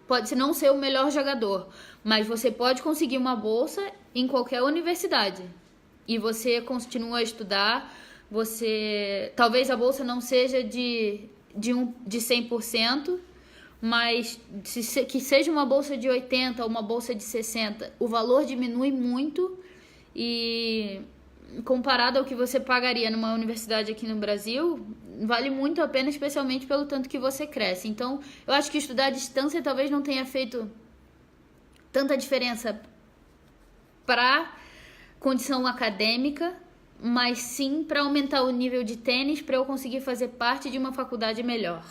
pode não ser o melhor jogador, mas você pode conseguir uma bolsa em qualquer universidade. E você continua a estudar, talvez a bolsa não seja de 100%, mas que seja uma bolsa de 80% ou uma bolsa de 60%, o valor diminui muito e comparado ao que você pagaria numa universidade aqui no Brasil, vale muito a pena, especialmente pelo tanto que você cresce. Então, eu acho que estudar à distância talvez não tenha feito tanta diferença para condição acadêmica, mas sim para aumentar o nível de tênis, para eu conseguir fazer parte de uma faculdade melhor.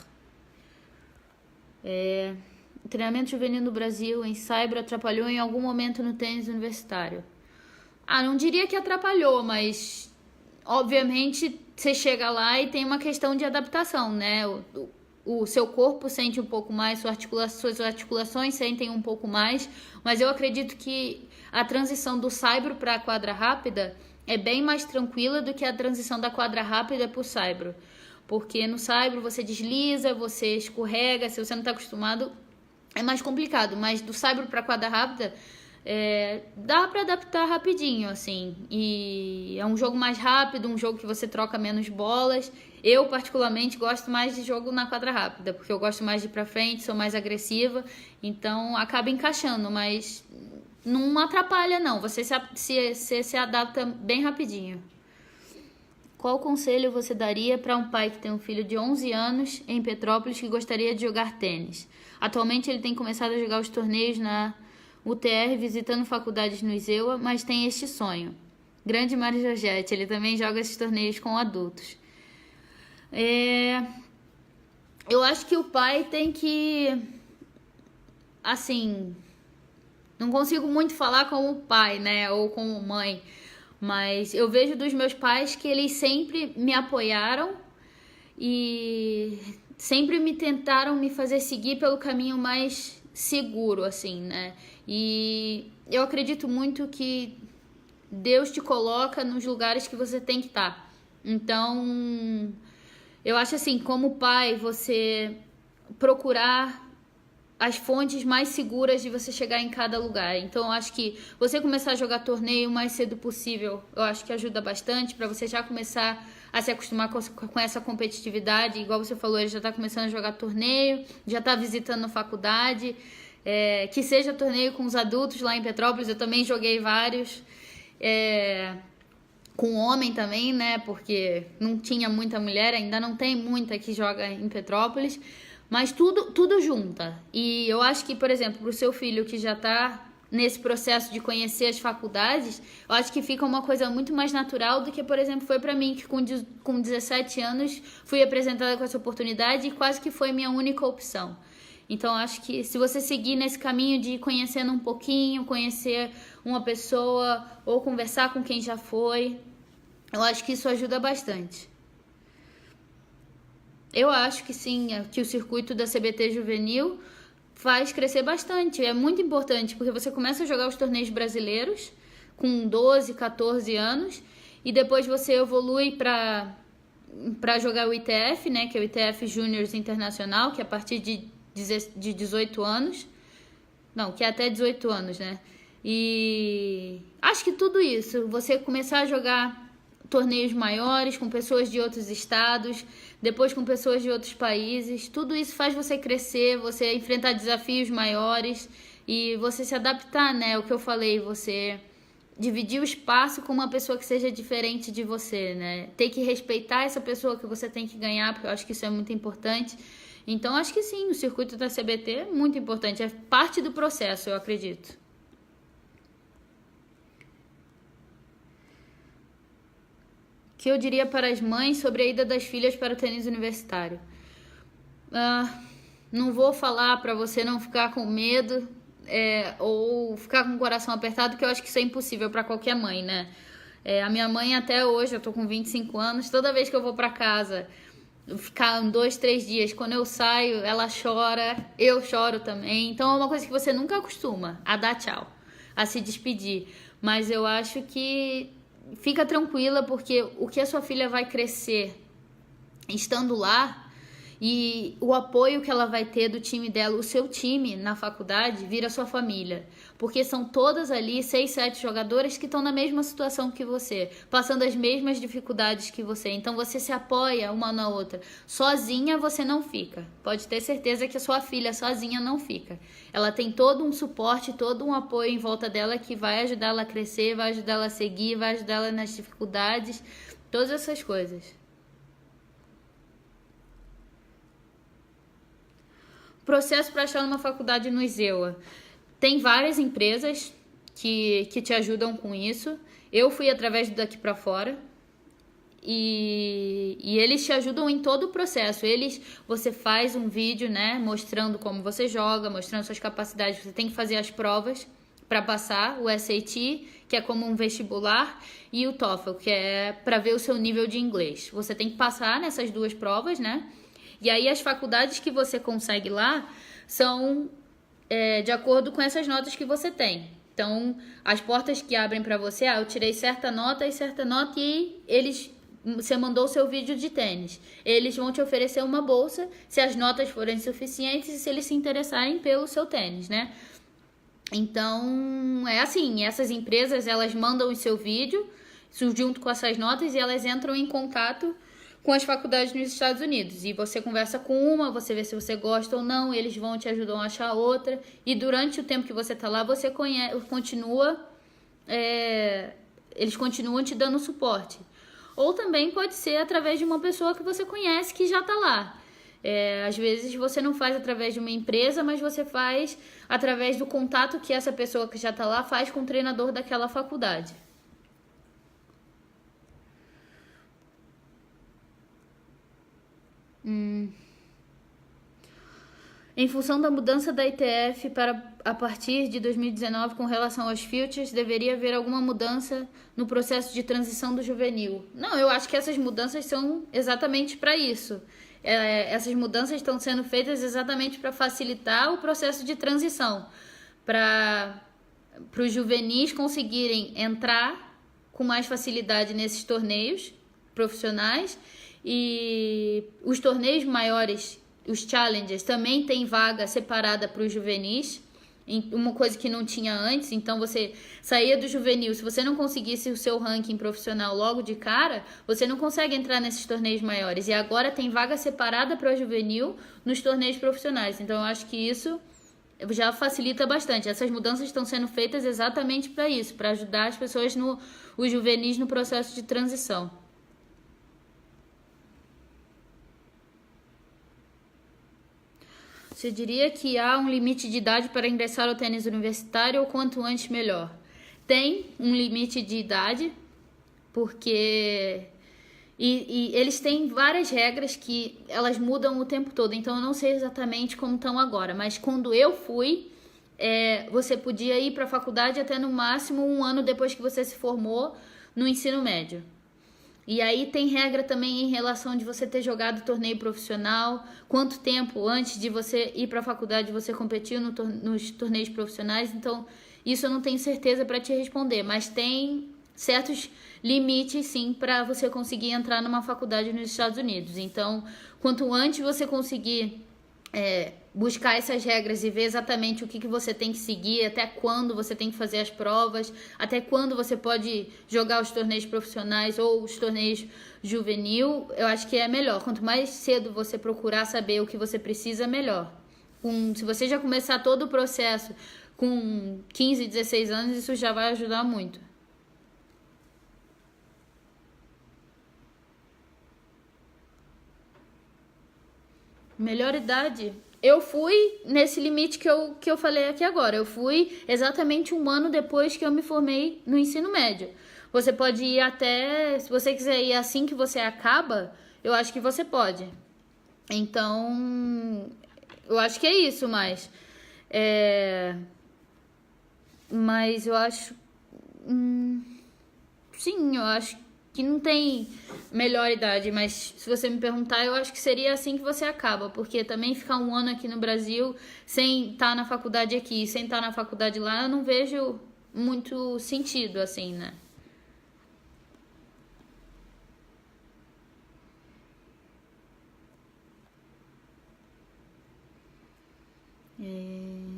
O treinamento juvenil no Brasil em saibro atrapalhou em algum momento no tênis universitário? Não diria que atrapalhou, mas obviamente você chega lá e tem uma questão de adaptação, né? O seu corpo sente um pouco mais, suas articulações sentem um pouco mais, mas eu acredito que a transição do saibro para a quadra rápida é bem mais tranquila do que a transição da quadra rápida para o saibro. Porque no saibro você desliza, você escorrega, se você não está acostumado é mais complicado, mas do saibro para a quadra rápida dá para adaptar rapidinho, assim, e é um jogo mais rápido, um jogo que você troca menos bolas. Eu particularmente gosto mais de jogo na quadra rápida, porque eu gosto mais de ir pra frente, sou mais agressiva, então acaba encaixando, mas não atrapalha não, você se adapta bem rapidinho. Qual conselho você daria para um pai que tem um filho de 11 anos em Petrópolis que gostaria de jogar tênis? Atualmente ele tem começado a jogar os torneios na UTR, visitando faculdades no ISEUA, mas tem este sonho. Grande Mário Giorgetti, ele também joga esses torneios com adultos. Eu acho que o pai tem que, assim, não consigo muito falar como pai, né, ou como mãe, mas eu vejo dos meus pais que eles sempre me apoiaram e sempre me tentaram me fazer seguir pelo caminho mais seguro, assim, né? E eu acredito muito que Deus te coloca nos lugares que você tem que estar. Então, eu acho assim, como pai, você procurar as fontes mais seguras de você chegar em cada lugar. Então, eu acho que você começar a jogar torneio o mais cedo possível, eu acho que ajuda bastante para você já começar a se acostumar com essa competitividade. Igual você falou, ele já está começando a jogar torneio, já está visitando a faculdade, que seja torneio com os adultos lá em Petrópolis, eu também joguei vários, com homem também, né, porque não tinha muita mulher, ainda não tem muita que joga em Petrópolis, mas tudo junta. E eu acho que, por exemplo, para o seu filho que já está nesse processo de conhecer as faculdades, eu acho que fica uma coisa muito mais natural do que, por exemplo, foi para mim, que com 17 anos fui apresentada com essa oportunidade e quase que foi minha única opção. Então, acho que se você seguir nesse caminho de ir conhecendo um pouquinho, conhecer uma pessoa ou conversar com quem já foi, eu acho que isso ajuda bastante. Eu acho que sim, que o circuito da CBT juvenil faz crescer bastante. É muito importante, porque você começa a jogar os torneios brasileiros com 12, 14 anos e depois você evolui para jogar o ITF, né, que é o ITF Juniors Internacional, que é a partir de 18 anos. Não, que é até 18 anos, né? E acho que tudo isso, você começar a jogar torneios maiores com pessoas de outros estados, depois com pessoas de outros países, tudo isso faz você crescer, você enfrentar desafios maiores e você se adaptar, né? O que eu falei, você dividir o espaço com uma pessoa que seja diferente de você, né? Ter que respeitar essa pessoa que você tem que ganhar, porque eu acho que isso é muito importante. Então, acho que sim, o circuito da CBT é muito importante, é parte do processo, eu acredito. O que eu diria para as mães sobre a ida das filhas para o tênis universitário? Não vou falar para você não ficar com medo ou ficar com o coração apertado, que eu acho que isso é impossível para qualquer mãe, né? A minha mãe até hoje, eu tô com 25 anos, toda vez que eu vou pra casa, ficar 2, 3 dias, quando eu saio, ela chora, eu choro também. Então é uma coisa que você nunca acostuma a dar tchau, a se despedir. Mas eu acho que fica tranquila, porque o que a sua filha vai crescer estando lá e o apoio que ela vai ter do time dela, o seu time na faculdade vira sua família, porque são todas ali 6, 7 jogadoras que estão na mesma situação que você, passando as mesmas dificuldades que você, então você se apoia uma na outra. Sozinha você não fica, pode ter certeza que a sua filha sozinha não fica, ela tem todo um suporte, todo um apoio em volta dela que vai ajudar ela a crescer, vai ajudar ela a seguir, vai ajudar ela nas dificuldades, todas essas coisas. Processo para achar uma faculdade no ISEUA. Tem várias empresas que te ajudam com isso. Eu fui através do Daqui para Fora. E eles te ajudam em todo o processo. Você faz um vídeo, né, mostrando como você joga, mostrando suas capacidades. Você tem que fazer as provas para passar o SAT, que é como um vestibular, e o TOEFL, que é para ver o seu nível de inglês. Você tem que passar nessas duas provas, né? E aí as faculdades que você consegue lá são de acordo com essas notas que você tem. Então, as portas que abrem para você, eu tirei certa nota e você mandou o seu vídeo de tênis. Eles vão te oferecer uma bolsa se as notas forem suficientes e se eles se interessarem pelo seu tênis, né? Então, é assim, essas empresas, elas mandam o seu vídeo junto com essas notas e elas entram em contato com as faculdades nos Estados Unidos. E você conversa com uma, você vê se você gosta ou não, eles vão te ajudar a achar outra. E durante o tempo que você tá lá, você eles continuam te dando suporte. Ou também pode ser através de uma pessoa que você conhece que já tá lá. Às vezes você não faz através de uma empresa, mas você faz através do contato que essa pessoa que já tá lá faz com o treinador daquela faculdade. Em função da mudança da ITF para a partir de 2019 com relação aos futures, deveria haver alguma mudança no processo de transição do juvenil? Não, eu acho que essas mudanças são exatamente para isso. Essas mudanças estão sendo feitas exatamente para facilitar o processo de transição, para os juvenis conseguirem entrar com mais facilidade nesses torneios profissionais, e os torneios maiores, os challengers, também tem vaga separada para os juvenis, uma coisa que não tinha antes. Então você saía do juvenil, se você não conseguisse o seu ranking profissional logo de cara, você não consegue entrar nesses torneios maiores, e agora tem vaga separada para o juvenil nos torneios profissionais. Então eu acho que isso já facilita bastante. Essas mudanças estão sendo feitas exatamente para isso, para ajudar as pessoas, os juvenis, no processo de transição. Você diria que há um limite de idade para ingressar ao tênis universitário, ou quanto antes melhor? Tem um limite de idade, porque eles têm várias regras que elas mudam o tempo todo, então eu não sei exatamente como estão agora, mas quando eu fui, você podia ir para a faculdade até no máximo 1 ano depois que você se formou no ensino médio. E aí tem regra também em relação de você ter jogado torneio profissional, quanto tempo antes de você ir para a faculdade você competiu nos torneios profissionais. Então, isso eu não tenho certeza para te responder, mas tem certos limites sim para você conseguir entrar numa faculdade nos Estados Unidos. Então, quanto antes você conseguir buscar essas regras e ver exatamente o que você tem que seguir, até quando você tem que fazer as provas, até quando você pode jogar os torneios profissionais ou os torneios juvenil, eu acho que é melhor. Quanto mais cedo você procurar saber o que você precisa, melhor. Se você já começar todo o processo com 15, 16 anos, isso já vai ajudar muito. Melhor idade? Eu fui nesse limite que eu falei aqui agora. Eu fui exatamente 1 ano depois que eu me formei no ensino médio. Você pode ir até... Se você quiser ir assim que você acaba, eu acho que você pode. Então, eu acho que é isso, mas eu acho... sim, eu acho que não tem melhor idade, mas se você me perguntar, eu acho que seria assim que você acaba, porque também ficar um ano aqui no Brasil sem estar na faculdade aqui, sem estar na faculdade lá, eu não vejo muito sentido, assim, né? É...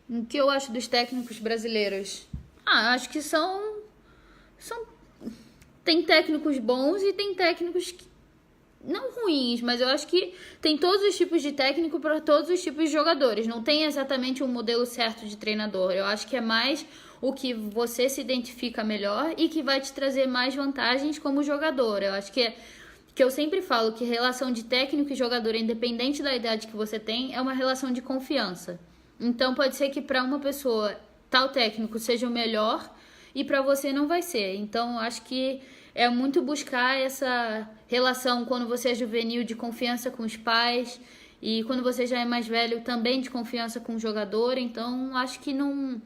O que eu acho dos técnicos brasileiros? Ah, acho que são tem técnicos bons e tem técnicos que, não ruins, mas eu acho que tem todos os tipos de técnico para todos os tipos de jogadores. Não tem exatamente um modelo certo de treinador. Eu acho que é mais o que você se identifica melhor e que vai te trazer mais vantagens como jogador. Eu acho que eu sempre falo que relação de técnico e jogador, independente da idade que você tem, é uma relação de confiança. Então pode ser que para uma pessoa tal técnico seja o melhor e para você não vai ser. Então acho que é muito buscar essa relação quando você é juvenil de confiança com os pais e quando você já é mais velho também de confiança com o jogador. Então acho que não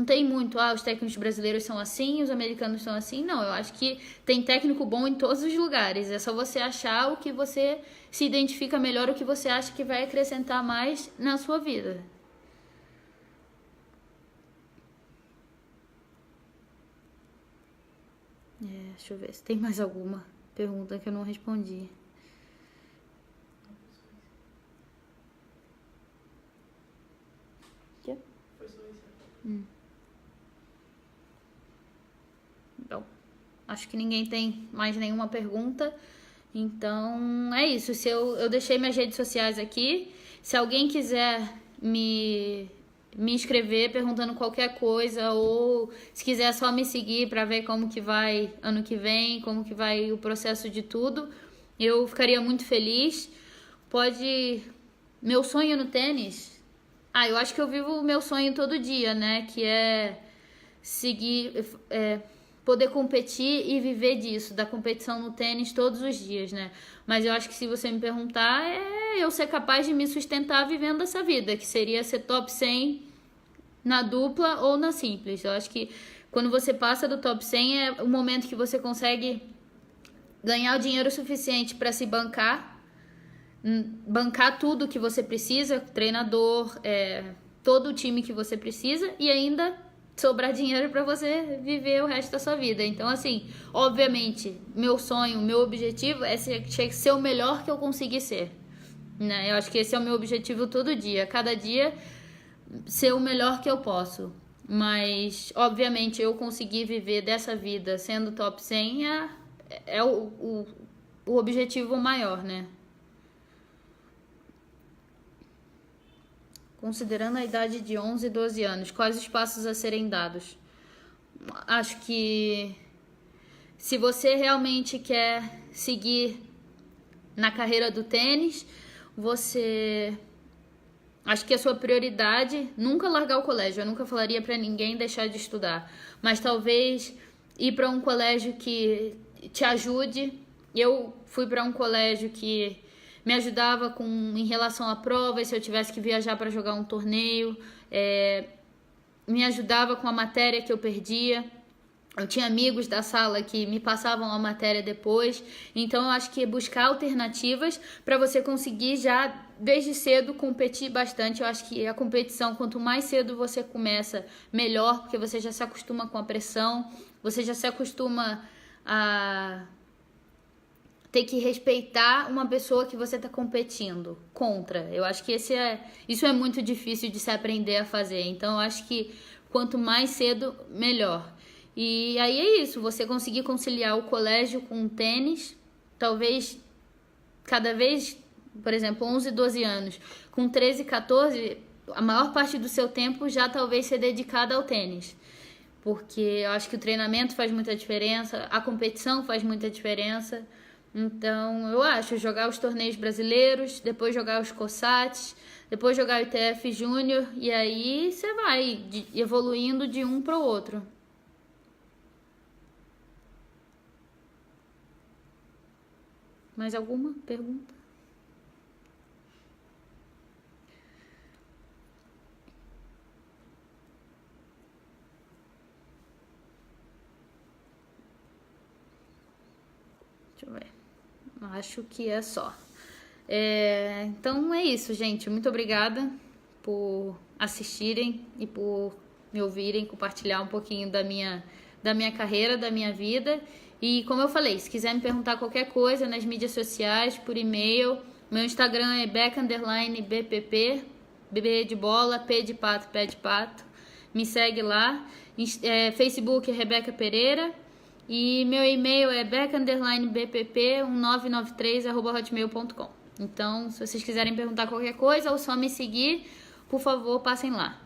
tem muito, os técnicos brasileiros são assim, os americanos são assim. Não, eu acho que tem técnico bom em todos os lugares. É só você achar o que você se identifica melhor, o que você acha que vai acrescentar mais na sua vida. Deixa eu ver se tem mais alguma pergunta que eu não respondi. Quê? Foi só isso. Então, acho que ninguém tem mais nenhuma pergunta. Então, é isso. Se eu deixei minhas redes sociais aqui. Se alguém quiser me escrever perguntando qualquer coisa ou se quiser só me seguir para ver como que vai ano que vem, como que vai o processo de tudo, eu ficaria muito feliz. Pode... Meu sonho no tênis? Eu acho que eu vivo o meu sonho todo dia, né? Que é seguir... poder competir e viver disso, da competição no tênis todos os dias, né? Mas eu acho que se você me perguntar, eu ser capaz de me sustentar vivendo essa vida, que seria ser top 100 na dupla ou na simples. Eu acho que quando você passa do top 100 é o momento que você consegue ganhar o dinheiro suficiente para se bancar tudo que você precisa, treinador, todo o time que você precisa e ainda sobrar dinheiro para você viver o resto da sua vida. Então, assim, obviamente, meu sonho, meu objetivo é ser o melhor que eu conseguir ser, né? Eu acho que esse é o meu objetivo todo dia. Cada dia ser o melhor que eu posso. Mas, obviamente, eu conseguir viver dessa vida sendo top 100 é o objetivo maior, né? Considerando a idade de 11 e 12 anos, quais os passos a serem dados? Acho que se você realmente quer seguir na carreira do tênis, acho que a sua prioridade nunca largar o colégio. Eu nunca falaria para ninguém deixar de estudar, mas talvez ir para um colégio que te ajude. Eu fui para um colégio que me ajudava em relação a provas, se eu tivesse que viajar para jogar um torneio, me ajudava com a matéria que eu perdia. Eu tinha amigos da sala que me passavam a matéria depois. Então eu acho que é buscar alternativas para você conseguir já desde cedo competir bastante. Eu acho que a competição, quanto mais cedo você começa, melhor, porque você já se acostuma com a pressão, você já se acostuma a ter que respeitar uma pessoa que você está competindo contra. Eu acho que isso é muito difícil de se aprender a fazer. Então, eu acho que quanto mais cedo, melhor. E aí é isso, você conseguir conciliar o colégio com o tênis, talvez cada vez, por exemplo, 11, 12 anos, com 13, 14, a maior parte do seu tempo já talvez ser dedicada ao tênis. Porque eu acho que o treinamento faz muita diferença, a competição faz muita diferença. Então, eu acho, jogar os torneios brasileiros, depois jogar os COSATs, depois jogar o ITF Júnior, e aí você vai evoluindo de um para o outro. Mais alguma pergunta? Deixa eu ver. Acho que é só. Então é isso, gente. Muito obrigada por assistirem e por me ouvirem, compartilhar um pouquinho da minha carreira, da minha vida. E como eu falei, se quiser me perguntar qualquer coisa nas mídias sociais, por e-mail, meu Instagram é beca_bpp, B de bola, P de pato, pé de pato. Me segue lá. Facebook é Rebeca Pereira. E meu e-mail é beca_bpp1993@hotmail.com. Então, se vocês quiserem perguntar qualquer coisa ou só me seguir, por favor, passem lá.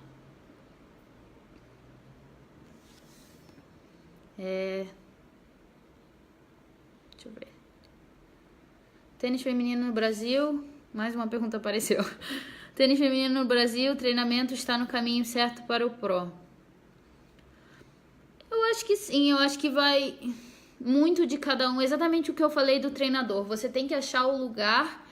Deixa eu ver. Tênis feminino no Brasil. Mais uma pergunta apareceu. Tênis feminino no Brasil, treinamento está no caminho certo para o Pro? Eu acho que sim, eu acho que vai muito de cada um. Exatamente o que eu falei do treinador. Você tem que achar o lugar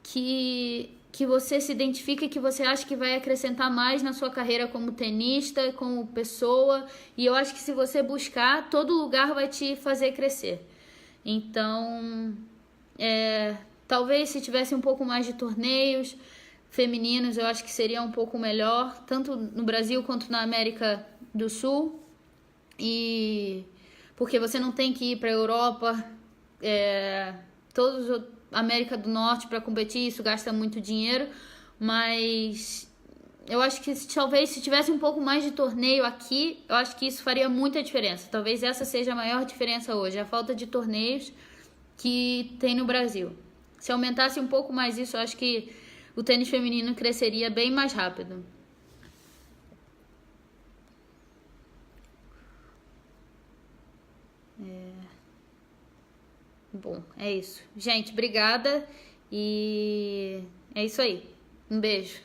que você se identifica e que você acha que vai acrescentar mais na sua carreira como tenista, como pessoa. E eu acho que se você buscar, todo lugar vai te fazer crescer. Então, talvez se tivesse um pouco mais de torneios femininos, eu acho que seria um pouco melhor, tanto no Brasil quanto na América do Sul. E porque você não tem que ir para a Europa, América do Norte para competir, isso gasta muito dinheiro, mas eu acho que talvez se tivesse um pouco mais de torneio aqui, eu acho que isso faria muita diferença. Talvez essa seja a maior diferença hoje, a falta de torneios que tem no Brasil. Se aumentasse um pouco mais isso, eu acho que o tênis feminino cresceria bem mais rápido. Bom, é isso. Gente, obrigada e é isso aí. Um beijo.